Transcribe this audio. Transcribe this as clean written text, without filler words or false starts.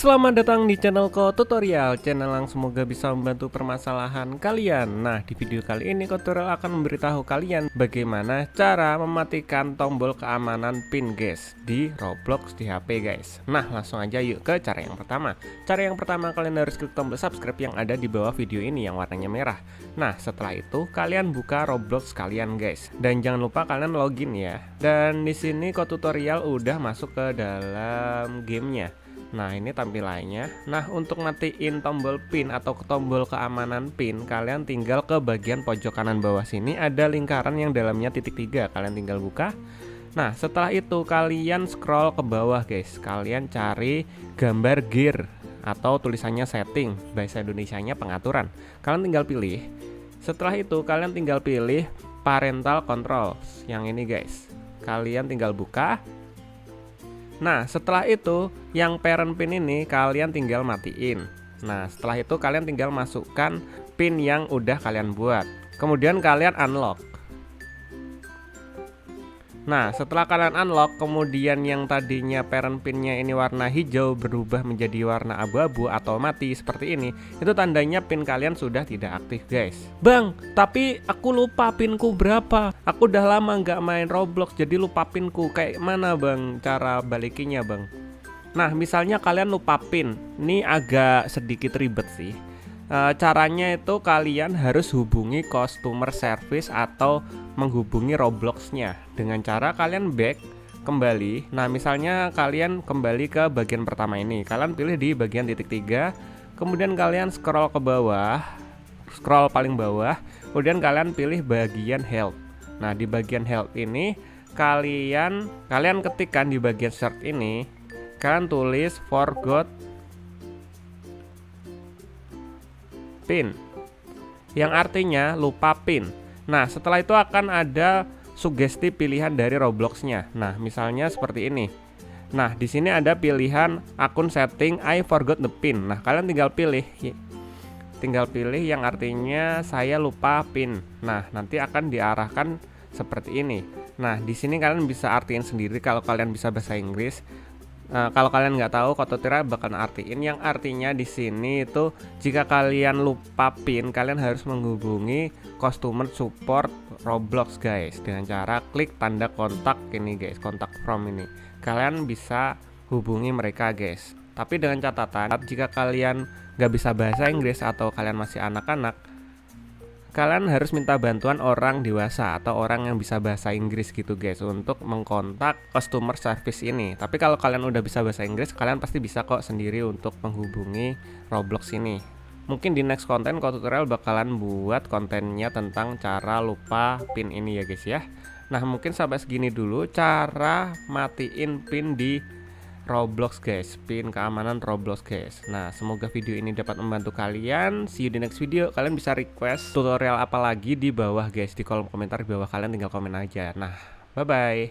Selamat datang di channelku tutorial, channel yang semoga bisa membantu permasalahan kalian. Nah, di video kali ini tutorial akan memberitahu kalian bagaimana cara mematikan tombol keamanan PIN guys di Roblox di HP guys. Nah, langsung aja yuk ke cara yang pertama. Cara yang pertama, kalian harus klik tombol subscribe yang ada di bawah video ini yang warnanya merah. Nah, setelah itu kalian buka Roblox kalian guys. Dan jangan lupa kalian login ya. Dan di sini tutorial udah masuk ke dalam gamenya. Nah, ini tampilannya. Nah, untuk matiin tombol PIN atau tombol keamanan PIN, kalian tinggal ke bagian pojok kanan bawah sini ada lingkaran yang dalamnya titik 3. Kalian tinggal buka. Nah, setelah itu kalian scroll ke bawah guys. Kalian cari gambar gear atau tulisannya setting, bahasa Indonesianya pengaturan. Kalian tinggal pilih. Setelah itu kalian tinggal pilih parental controls yang ini guys. Kalian tinggal buka. Nah, setelah itu yang parent pin ini kalian tinggal matiin. Nah, setelah itu kalian tinggal masukkan pin yang udah kalian buat. Kemudian kalian unlock. Nah, setelah kalian unlock, kemudian yang tadinya parent pinnya ini warna hijau berubah menjadi warna abu-abu atau mati seperti ini. Itu tandanya pin kalian sudah tidak aktif guys. Bang, tapi aku lupa pinku berapa. Aku udah lama nggak main Roblox jadi lupa pinku. Kayak mana bang cara balikinya bang? Nah, misalnya kalian lupa pin. Ini agak sedikit ribet sih. Caranya itu kalian harus hubungi customer service atau menghubungi Robloxnya dengan cara kalian back kembali. Nah, misalnya kalian kembali ke bagian pertama ini, kalian pilih di bagian titik 3, kemudian kalian scroll ke bawah, scroll paling bawah, kemudian kalian pilih bagian help. Nah, di bagian help ini kalian ketikkan di bagian search ini, kalian tulis forgot PIN, yang artinya lupa PIN. Nah, setelah itu akan ada sugesti pilihan dari Robloxnya. Nah, misalnya seperti ini. Nah, di sini ada pilihan akun setting I forgot the PIN. Nah, kalian tinggal pilih yang artinya saya lupa PIN. Nah, nanti akan diarahkan seperti ini. Nah, di sini kalian bisa artiin sendiri kalau kalian bisa bahasa Inggris. Kalau kalian nggak tahu, tutorial bakal artiin yang artinya di sini itu jika kalian lupa PIN, kalian harus menghubungi customer support Roblox guys dengan cara klik tanda kontak ini guys, kontak from ini. Kalian bisa hubungi mereka guys. Tapi dengan catatan, jika kalian nggak bisa bahasa Inggris atau kalian masih anak-anak, kalian harus minta bantuan orang dewasa atau orang yang bisa bahasa Inggris gitu guys untuk mengkontak customer service ini. Tapi kalau kalian udah bisa bahasa Inggris, kalian pasti bisa kok sendiri untuk menghubungi Roblox ini. Mungkin di next konten tutorial bakalan buat kontennya tentang cara lupa PIN ini ya guys ya. Nah, mungkin sampai segini dulu cara matiin PIN di Roblox guys, pin keamanan Roblox guys. Nah, semoga video ini dapat membantu kalian. See you di next video. Kalian bisa request tutorial apa lagi di bawah guys, di kolom komentar di bawah. Kalian tinggal komen aja. Nah, bye bye.